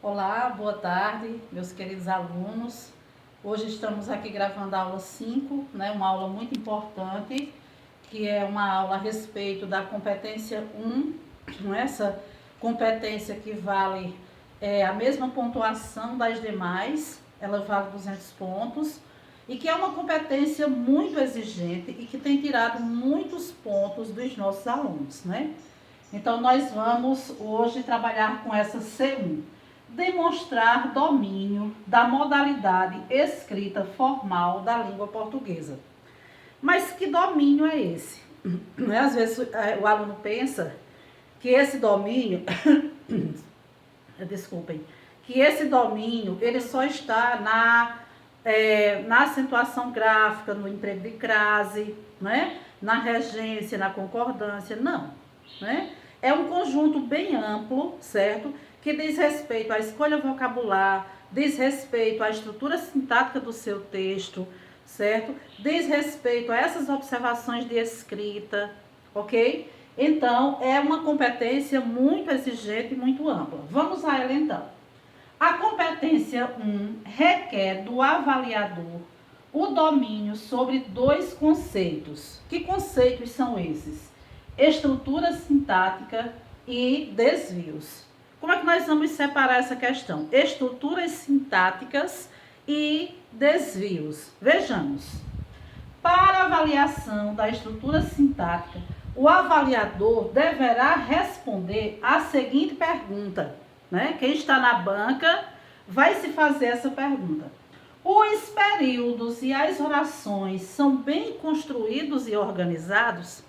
Olá, boa tarde, meus queridos alunos. Hoje estamos aqui gravando a aula 5, né, uma aula muito importante, que é uma aula a respeito da competência 1, essa competência que vale a mesma pontuação das demais, ela vale 200 pontos, e que é uma competência muito exigente e que tem tirado muitos pontos dos nossos alunos, né? Então, nós vamos hoje trabalhar com essa C1. Demonstrar domínio da modalidade escrita formal da língua portuguesa. Mas que domínio é esse? Às vezes o aluno pensa que esse domínio, desculpem, que esse domínio ele só está na acentuação gráfica, no emprego de crase, né? Na regência, na concordância, não, né? É um conjunto bem amplo, certo? Que diz respeito à escolha vocabular, diz respeito à estrutura sintática do seu texto, certo? Diz respeito a essas observações de escrita, ok? Então, é uma competência muito exigente e muito ampla. Vamos a ela então. A competência 1 requer do avaliador o domínio sobre dois conceitos. Que conceitos são esses? Estrutura sintática e desvios. Como é que nós vamos separar essa questão? Estruturas sintáticas e desvios. Vejamos. Para avaliação da estrutura sintática, o avaliador deverá responder a seguinte pergunta, né? Quem está na banca vai se fazer essa pergunta. Os períodos e as orações são bem construídos e organizados?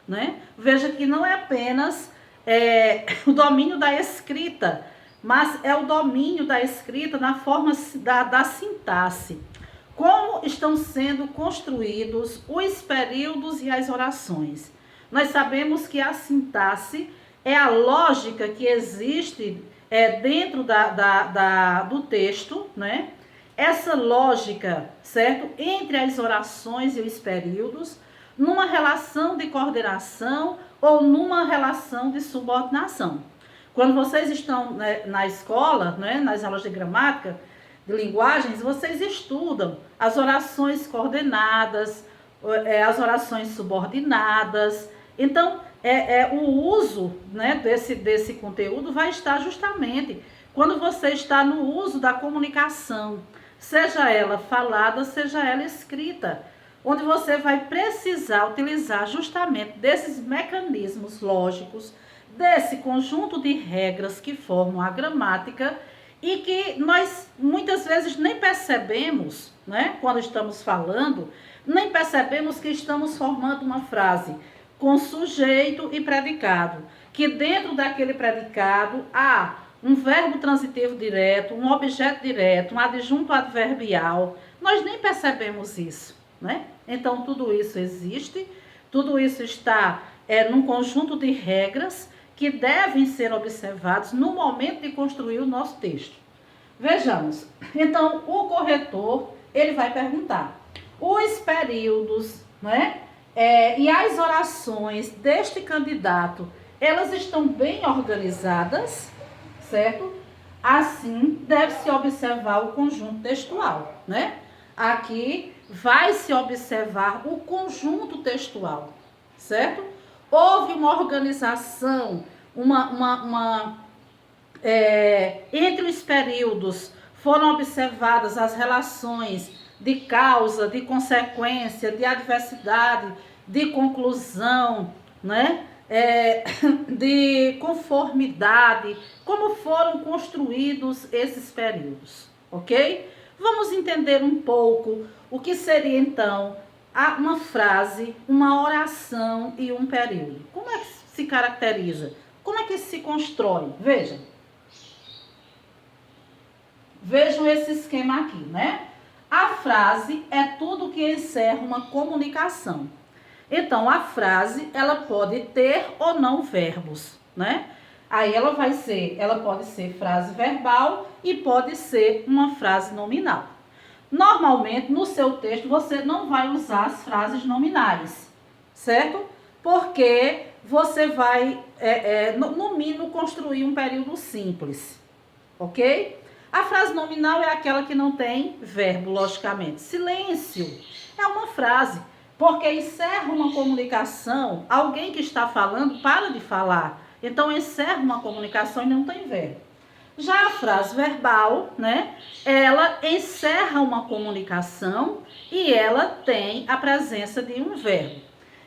Né? Veja que não é apenas o domínio da escrita, mas é o domínio da escrita na forma da sintaxe. Como estão sendo construídos os períodos e as orações? Nós sabemos que a sintaxe é a lógica que existe dentro do texto, né? Essa lógica, certo? Entre as orações e os períodos, numa relação de coordenação ou numa relação de subordinação. Quando vocês estão na escola, né, nas aulas de gramática, de linguagens, vocês estudam as orações coordenadas, as orações subordinadas. Então, o uso, né, desse conteúdo vai estar justamente quando você está no uso da comunicação, seja ela falada, seja ela escrita, onde você vai precisar utilizar justamente desses mecanismos lógicos, desse conjunto de regras que formam a gramática e que nós muitas vezes nem percebemos, né, quando estamos falando, nem percebemos que estamos formando uma frase com sujeito e predicado, que dentro daquele predicado há um verbo transitivo direto, um objeto direto, um adjunto adverbial. Nós nem percebemos isso, né? Então, tudo isso existe, tudo isso está num conjunto de regras que devem ser observados no momento de construir o nosso texto. Vejamos. Então, o corretor, ele vai perguntar: os períodos, né? E as orações deste candidato, elas estão bem organizadas, certo? Assim, deve-se observar o conjunto textual, né? Aqui vai se observar o conjunto textual, certo? Houve uma organização, entre os períodos foram observadas as relações de causa, de consequência, de adversidade, de conclusão, né? De conformidade, como foram construídos esses períodos, ok? Vamos entender um pouco o que seria então uma frase, uma oração e um período. Como é que se caracteriza? Como é que se constrói? Vejam esse esquema aqui, né? A frase é tudo que encerra uma comunicação. Então, a frase, ela pode ter ou não verbos, né? Aí ela pode ser frase verbal e pode ser uma frase nominal. Normalmente, no seu texto, você não vai usar as frases nominais, certo? Porque você vai, no mínimo, construir um período simples, ok? A frase nominal é aquela que não tem verbo, logicamente. Silêncio é uma frase, porque encerra uma comunicação, alguém que está falando para de falar. Então, encerra uma comunicação e não tem verbo. Já a frase verbal, né? Ela encerra uma comunicação e ela tem a presença de um verbo.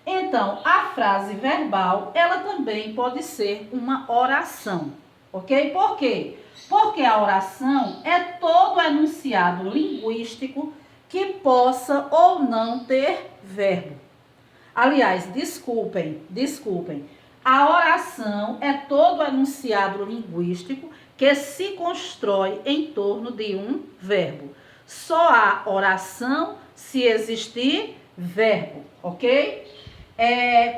Então, a frase verbal, ela também pode ser uma oração, ok? Por quê? Porque a oração é todo enunciado linguístico que possa ou não ter verbo. Aliás, desculpem. A oração é todo enunciado linguístico que se constrói em torno de um verbo. Só há oração se existir verbo, ok?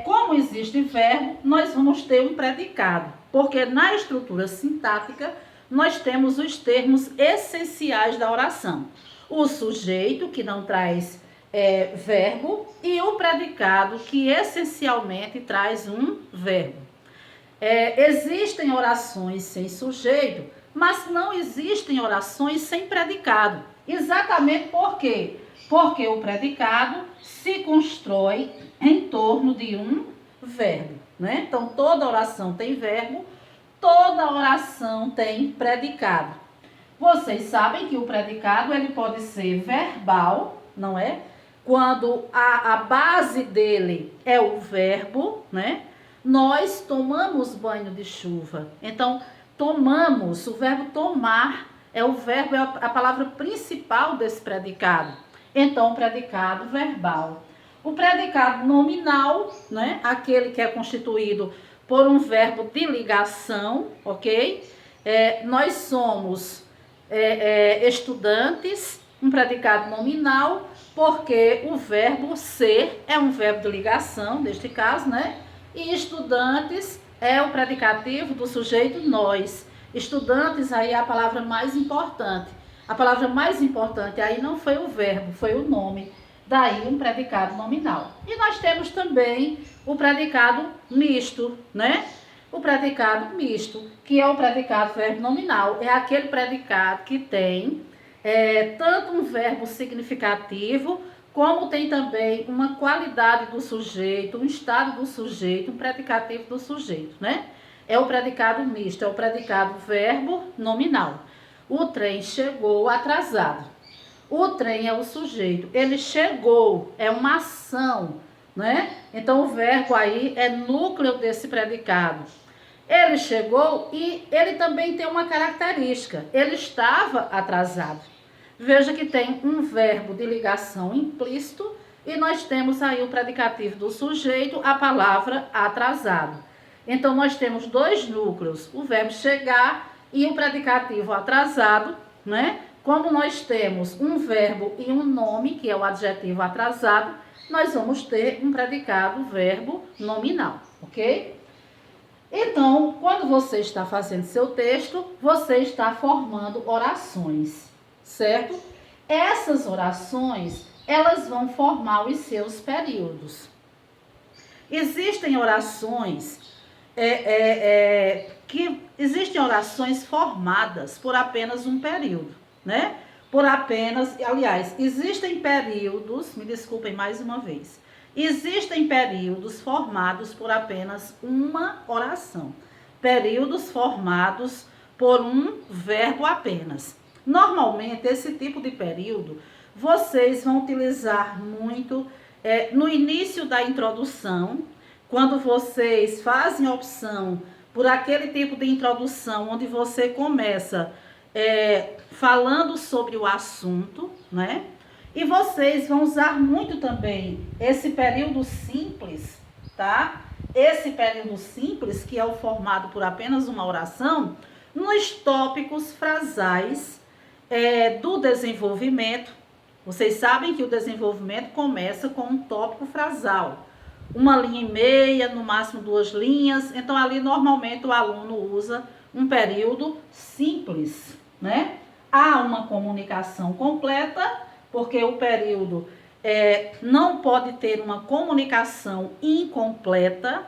Como existe verbo, nós vamos ter um predicado, porque na estrutura sintática nós temos os termos essenciais da oração. O sujeito, que não traz verbo, e o predicado, que essencialmente traz um verbo. Existem orações sem sujeito, mas não existem orações sem predicado. Exatamente por quê? Porque o predicado se constrói em torno de um verbo, né? Então, toda oração tem verbo, toda oração tem predicado. Vocês sabem que o predicado ele pode ser verbal, não é? Quando a base dele é o verbo, né? Nós tomamos banho de chuva. Então, tomamos, o verbo tomar é a palavra principal desse predicado. Então, o predicado verbal. O predicado nominal, né? Aquele que é constituído por um verbo de ligação, ok? Nós somos estudantes, um predicado nominal, porque o verbo ser é um verbo de ligação, neste caso, né? E estudantes é o predicativo do sujeito nós. Estudantes aí é a palavra mais importante. A palavra mais importante aí não foi o verbo, foi o nome. Daí um predicado nominal. E nós temos também o predicado misto, né? O predicado misto, que é o predicado verbo nominal. É aquele predicado que tem tanto um verbo significativo, como tem também uma qualidade do sujeito, um estado do sujeito, um predicativo do sujeito, né? É o predicado misto, é o predicado verbo nominal. O trem chegou atrasado. O trem é o sujeito, ele chegou, é uma ação, né? Então o verbo aí é núcleo desse predicado. Ele chegou e ele também tem uma característica, ele estava atrasado. Veja que tem um verbo de ligação implícito e nós temos aí o predicativo do sujeito, a palavra atrasado. Então nós temos dois núcleos, o verbo chegar e o predicativo atrasado, né? Como nós temos um verbo e um nome, que é o adjetivo atrasado, nós vamos ter um predicado verbo nominal, ok? Então, quando você está fazendo seu texto, você está formando orações, certo? Essas orações, elas vão formar os seus períodos. Existem orações existem orações formadas por apenas um período, né? Aliás, existem períodos, me desculpem mais uma vez, existem períodos formados por apenas uma oração, períodos formados por um verbo apenas. Normalmente, esse tipo de período, vocês vão utilizar muito no início da introdução, quando vocês fazem a opção por aquele tipo de introdução, onde você começa falando sobre o assunto, né? E vocês vão usar muito também esse período simples, tá? Esse período simples, que é o formado por apenas uma oração, nos tópicos frasais do desenvolvimento. Vocês sabem que o desenvolvimento começa com um tópico frasal. Uma linha e meia, no máximo 2 linhas. Então, ali, normalmente, o aluno usa um período simples, né? Há uma comunicação completa, porque o período não pode ter uma comunicação incompleta,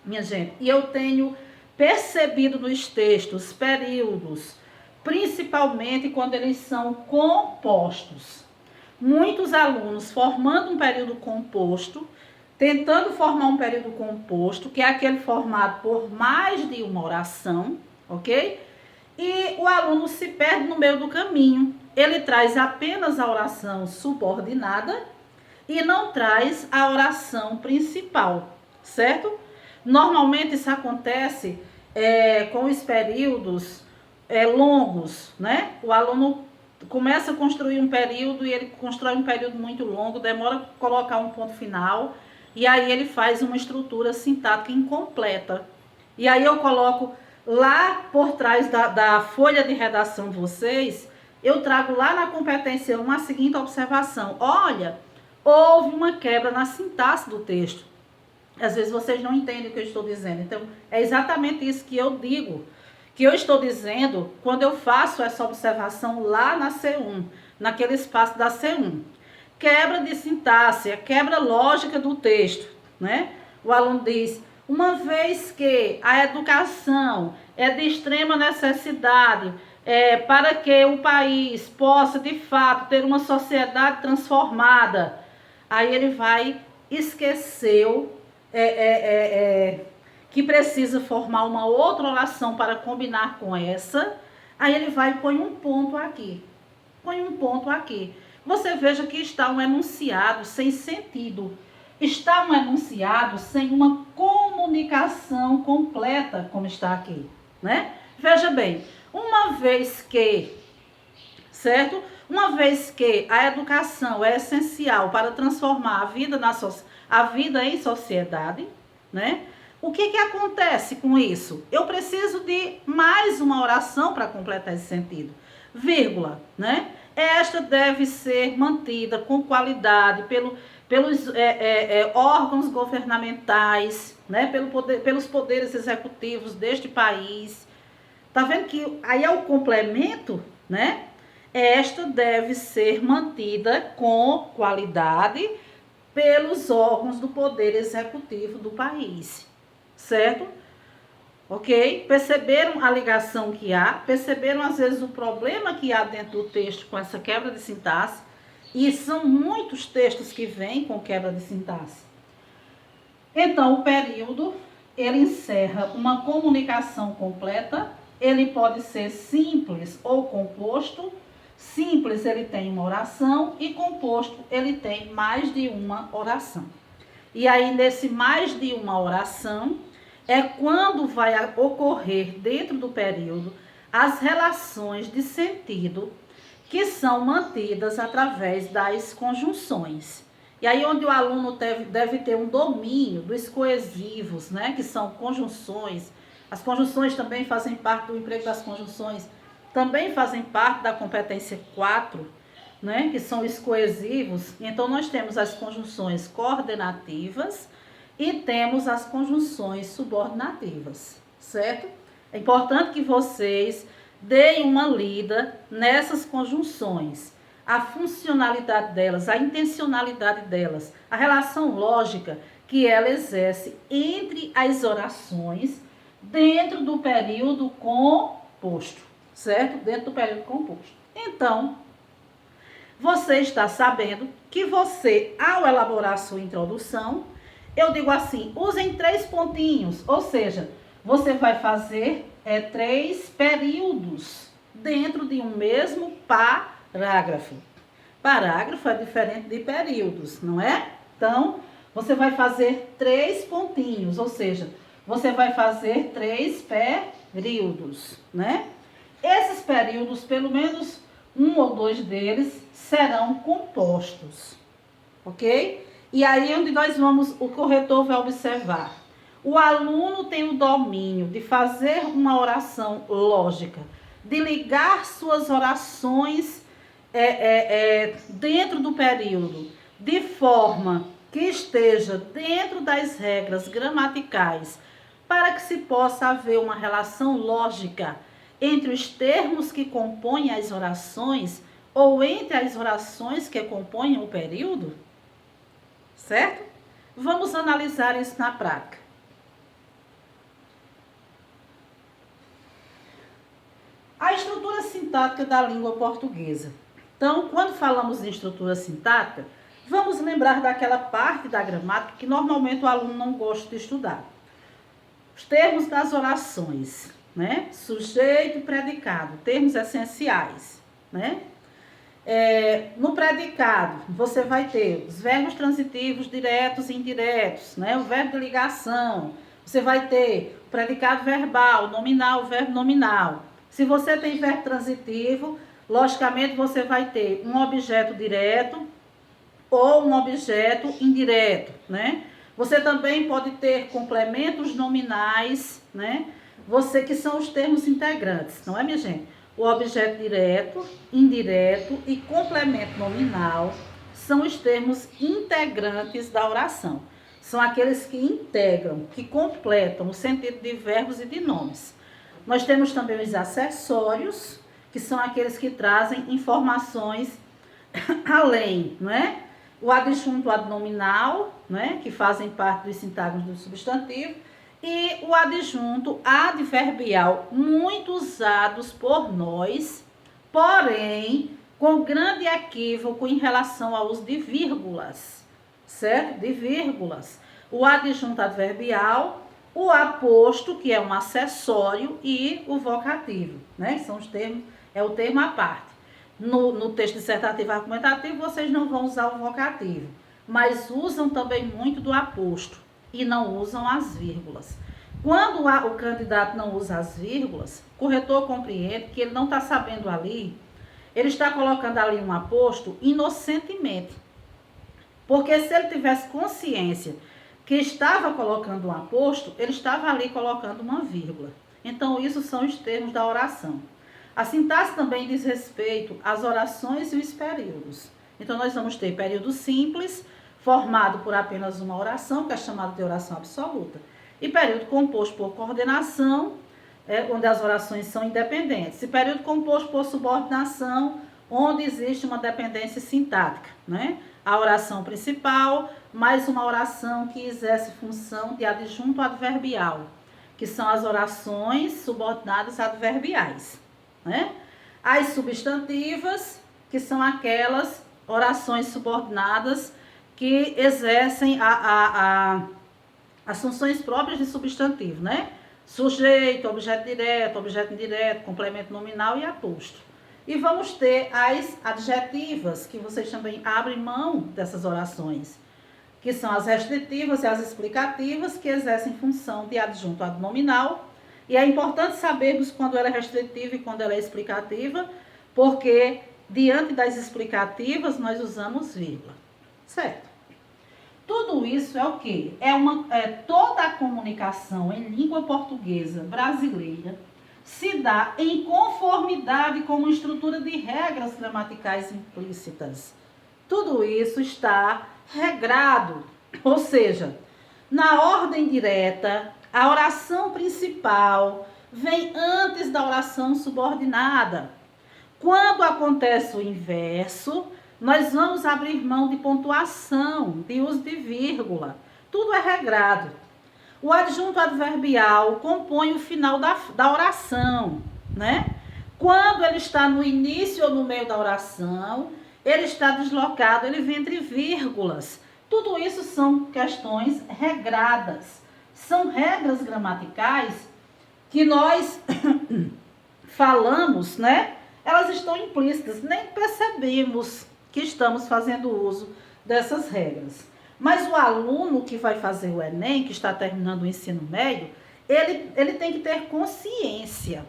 minha gente. E eu tenho percebido nos textos períodos principalmente quando eles são compostos. Muitos alunos formando um período composto, tentando formar um período composto, que é aquele formado por mais de uma oração, ok? E o aluno se perde no meio do caminho. Ele traz apenas a oração subordinada e não traz a oração principal, certo? Normalmente isso acontece com os períodos longos, né? O aluno começa a construir um período e ele constrói um período muito longo, demora a colocar um ponto final e aí ele faz uma estrutura sintática incompleta. E aí eu coloco lá por trás da folha de redação de vocês, eu trago lá na competência 1 a seguinte observação. Olha, houve uma quebra na sintaxe do texto. Às vezes vocês não entendem o que eu estou dizendo. Então, é exatamente isso que eu digo, que eu estou dizendo quando eu faço essa observação lá na C1, naquele espaço da C1. Quebra de sintaxe, a quebra lógica do texto, né? O aluno diz, uma vez que a educação é de extrema necessidade para que o país possa, de fato, ter uma sociedade transformada, aí ele vai esqueceu que precisa formar uma outra oração para combinar com essa, aí ele vai e põe um ponto aqui. Põe um ponto aqui. Você veja que está um enunciado sem sentido. Está um enunciado sem uma comunicação completa, como está aqui, né? Veja bem, uma vez que, certo? Uma vez que a educação é essencial para transformar a vida em sociedade, né? O que acontece com isso? Eu preciso de mais uma oração para completar esse sentido. Vírgula, né? Esta deve ser mantida com qualidade pelos órgãos governamentais, né? Pelos poderes executivos deste país. Tá vendo que aí é o complemento, né? Esta deve ser mantida com qualidade pelos órgãos do poder executivo do país, certo? Ok? Perceberam a ligação que há? Perceberam às vezes o problema que há dentro do texto com essa quebra de sintaxe? E são muitos textos que vêm com quebra de sintaxe. Então, o período, ele encerra uma comunicação completa. Ele pode ser simples ou composto. Simples, ele tem uma oração, e composto, ele tem mais de uma oração. E aí, nesse mais de uma oração, é quando vai ocorrer dentro do período as relações de sentido que são mantidas através das conjunções. E aí onde o aluno deve ter um domínio dos coesivos, né, que são conjunções. As conjunções também fazem parte do emprego das conjunções, também fazem parte da competência 4, né, que são os coesivos. Então nós temos as conjunções coordenativas e temos as conjunções subordinativas, certo? É importante que vocês deem uma lida nessas conjunções, a funcionalidade delas, a intencionalidade delas, a relação lógica que ela exerce entre as orações dentro do período composto, certo? Dentro do período composto. Então, você está sabendo que você, ao elaborar a sua introdução, eu digo assim, usem 3 pontinhos, ou seja, você vai fazer 3 períodos dentro de um mesmo parágrafo. Parágrafo é diferente de períodos, não é? Então, você vai fazer 3 pontinhos, ou seja, você vai fazer 3 períodos, né? Esses períodos, pelo menos 1 ou 2 deles, serão compostos, ok? E aí onde o corretor vai observar. O aluno tem o domínio de fazer uma oração lógica, de ligar suas orações dentro do período, de forma que esteja dentro das regras gramaticais, para que se possa haver uma relação lógica entre os termos que compõem as orações ou entre as orações que compõem o período, certo? Vamos analisar isso na prática. A estrutura sintática da língua portuguesa. Então, quando falamos em estrutura sintática, vamos lembrar daquela parte da gramática que normalmente o aluno não gosta de estudar. Os termos das orações, né? Sujeito e predicado, termos essenciais, né? No predicado, você vai ter os verbos transitivos diretos e indiretos, né? O verbo de ligação. Você vai ter o predicado verbal, o nominal, o verbo nominal. Se você tem verbo transitivo, logicamente você vai ter um objeto direto ou um objeto indireto, né? Você também pode ter complementos nominais, né? Que são os termos integrantes, não é, minha gente? O objeto direto, indireto e complemento nominal são os termos integrantes da oração. São aqueles que integram, que completam o sentido de verbos e de nomes. Nós temos também os acessórios, que são aqueles que trazem informações além, não é? O adjunto adnominal, né, que fazem parte dos sintagmas do substantivo, e o adjunto adverbial, muito usados por nós, porém, com grande equívoco em relação ao uso de vírgulas, certo? De vírgulas. O adjunto adverbial, o aposto, que é um acessório, e o vocativo, né? São os termos, é o termo à parte. No texto dissertativo argumentativo, vocês não vão usar o vocativo, mas usam também muito do aposto e não usam as vírgulas. Quando o candidato não usa as vírgulas, o corretor compreende que ele não está sabendo ali, ele está colocando ali um aposto inocentemente. Porque se ele tivesse consciência que estava colocando um aposto, ele estava ali colocando uma vírgula. Então, isso são os termos da oração. A sintaxe também diz respeito às orações e os períodos. Então, nós vamos ter período simples, formado por apenas uma oração, que é chamada de oração absoluta. E período composto por coordenação, onde as orações são independentes. E período composto por subordinação, onde existe uma dependência sintática, né? A oração principal, mais uma oração que exerce função de adjunto adverbial, que são as orações subordinadas adverbiais, né? As substantivas, que são aquelas orações subordinadas que exercem as funções próprias de substantivo, né? Sujeito, objeto direto, objeto indireto, complemento nominal e aposto. E vamos ter as adjetivas, que vocês também abrem mão dessas orações, que são as restritivas e as explicativas, que exercem função de adjunto adnominal. E é importante sabermos quando ela é restritiva e quando ela é explicativa, porque diante das explicativas nós usamos vírgula, certo? Tudo isso é o quê? Toda a comunicação em língua portuguesa brasileira se dá em conformidade com uma estrutura de regras gramaticais implícitas. Tudo isso está regrado, ou seja, na ordem direta, a oração principal vem antes da oração subordinada. Quando acontece o inverso, nós vamos abrir mão de pontuação, de uso de vírgula. Tudo é regrado. O adjunto adverbial compõe o final da oração, né? Quando ele está no início ou no meio da oração, ele está deslocado, ele vem entre vírgulas. Tudo isso são questões regradas. São regras gramaticais que nós falamos, né? Elas estão implícitas, nem percebemos que estamos fazendo uso dessas regras. Mas o aluno que vai fazer o Enem, que está terminando o ensino médio, ele tem que ter consciência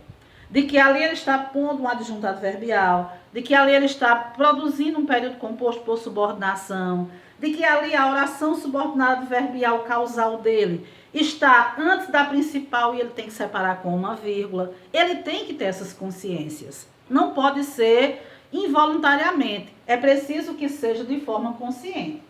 de que ali ele está pondo um adjunto adverbial, de que ali ele está produzindo um período composto por subordinação, de que ali a oração subordinada adverbial causal dele está antes da principal e ele tem que separar com uma vírgula. Ele tem que ter essas consciências. Não pode ser involuntariamente. É preciso que seja de forma consciente.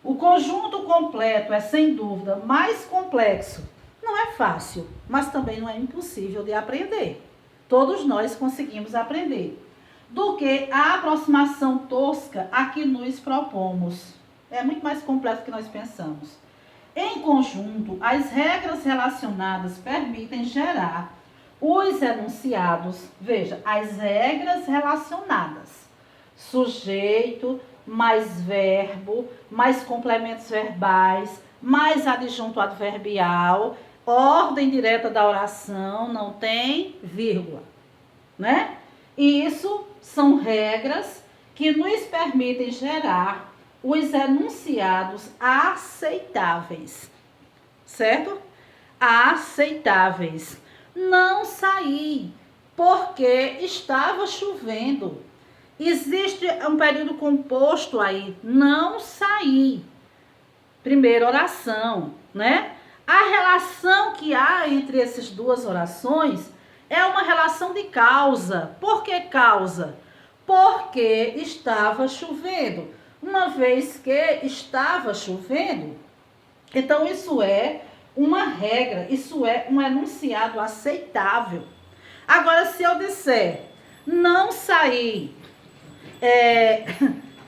O conjunto completo é, sem dúvida, mais complexo. Não é fácil, mas também não é impossível de aprender. Todos nós conseguimos aprender. Do que a aproximação tosca a que nos propomos. É muito mais complexo do que nós pensamos. Em conjunto, as regras relacionadas permitem gerar os enunciados, veja, as regras relacionadas, sujeito, mais verbo, mais complementos verbais, mais adjunto adverbial, ordem direta da oração, não tem vírgula, né? E isso são regras que nos permitem gerar os enunciados aceitáveis, certo? Aceitáveis. Não saí porque estava chovendo. Existe um período composto aí, não saí. Primeira oração, né? A relação que há entre essas duas orações é uma relação de causa. Por que causa? Porque estava chovendo. Uma vez que estava chovendo, então isso é uma regra, isso é um enunciado aceitável. Agora, se eu disser, não saí,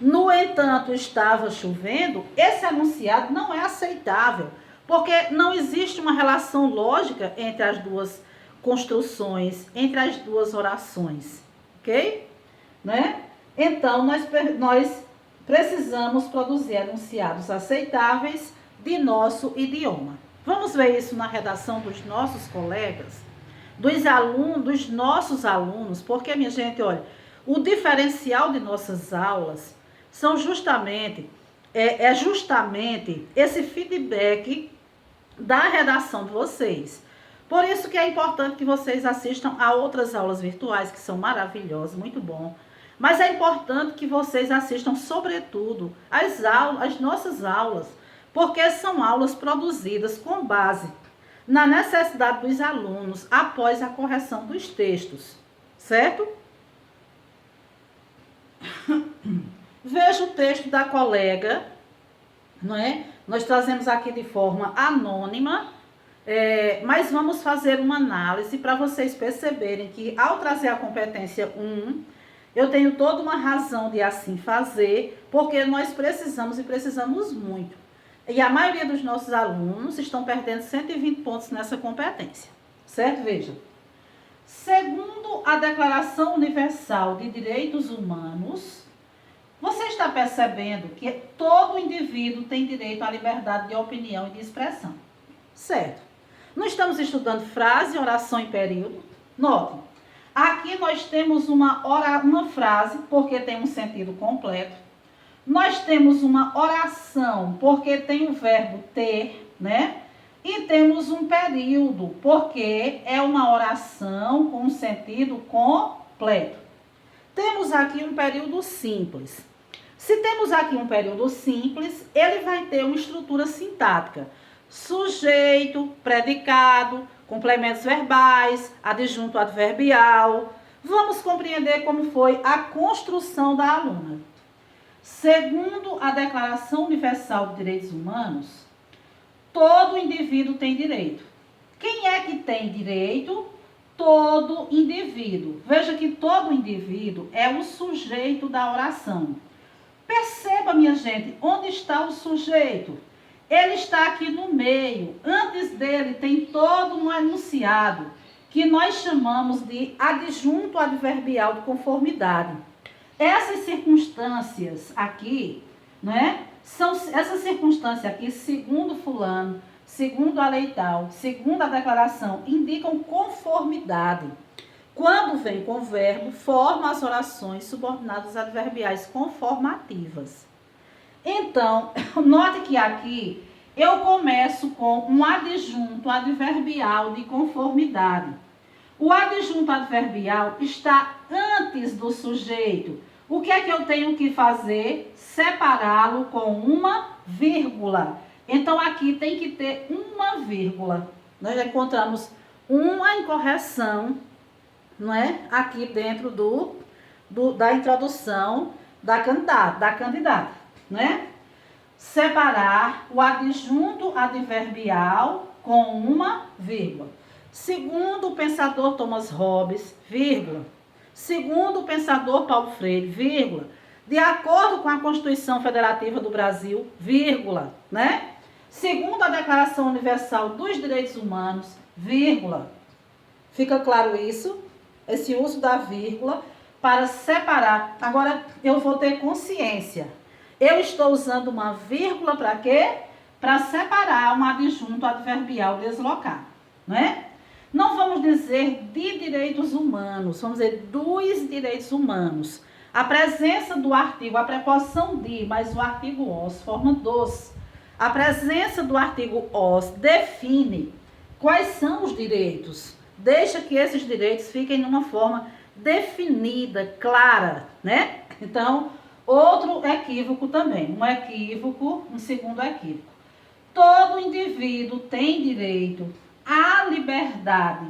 no entanto estava chovendo, esse enunciado não é aceitável, porque não existe uma relação lógica entre as duas construções, entre as duas orações, ok? Né? Então, nós precisamos produzir enunciados aceitáveis de nosso idioma. Vamos ver isso na redação dos nossos colegas, dos nossos alunos, porque, minha gente, olha, o diferencial de nossas aulas são justamente esse feedback da redação de vocês. Por isso que é importante que vocês assistam a outras aulas virtuais, que são maravilhosas, muito bom. Mas é importante que vocês assistam, sobretudo, as nossas aulas, porque são aulas produzidas com base na necessidade dos alunos após a correção dos textos, certo? Veja o texto da colega, não é? Nós trazemos aqui de forma anônima, mas vamos fazer uma análise para vocês perceberem que ao trazer a competência 1, eu tenho toda uma razão de assim fazer, porque nós precisamos e precisamos muito. E a maioria dos nossos alunos estão perdendo 120 pontos nessa competência, certo? Veja. Segundo a Declaração Universal de Direitos Humanos, você está percebendo que todo indivíduo tem direito à liberdade de opinião e de expressão, certo? Não estamos estudando frase, oração e período. Notem, aqui nós temos uma frase, porque tem um sentido completo. Nós temos uma oração, porque tem o verbo ter, né? E temos um período, porque é uma oração com um sentido completo. Temos aqui um período simples. Se temos aqui um período simples, ele vai ter uma estrutura sintática. Sujeito, predicado, complementos verbais, adjunto adverbial. Vamos compreender como foi a construção da aluna. Segundo a Declaração Universal de Direitos Humanos, todo indivíduo tem direito. Quem é que tem direito? Todo indivíduo. Veja que todo indivíduo é o sujeito da oração. Perceba, minha gente, onde está o sujeito? Ele está aqui no meio. Antes dele tem todo um enunciado, que nós chamamos de adjunto adverbial de conformidade. Essas circunstâncias aqui, né, essas circunstâncias aqui, segundo fulano, segundo a lei tal, segundo a declaração, indicam conformidade. Quando vem com verbo, forma as orações subordinadas adverbiais conformativas. Então, note que aqui eu começo com um adjunto adverbial de conformidade. O adjunto adverbial está antes do sujeito. O que é que eu tenho que fazer? Separá-lo com uma vírgula. Então, aqui tem que ter uma vírgula. Nós já encontramos uma incorreção, não é? Aqui dentro da introdução da candidata, né? Separar o adjunto adverbial com uma vírgula. Segundo o pensador Thomas Hobbes, vírgula. Segundo o pensador Paulo Freire, vírgula. De acordo com a Constituição Federativa do Brasil, vírgula, né? Segundo a Declaração Universal dos Direitos Humanos, vírgula. Fica claro isso? Esse uso da vírgula para separar. Agora, eu vou ter consciência. Eu estou usando uma vírgula para quê? Para separar um adjunto adverbial deslocar, não é? Não vamos dizer de direitos humanos, vamos dizer dos direitos humanos. A presença do artigo, a preposição de, mas o artigo os forma dos. A presença do artigo os define quais são os direitos. Deixa que esses direitos fiquem numa forma definida, clara, né? Então, outro equívoco também. Um equívoco, um segundo equívoco. Todo indivíduo tem direito à liberdade.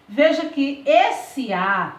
Veja que esse A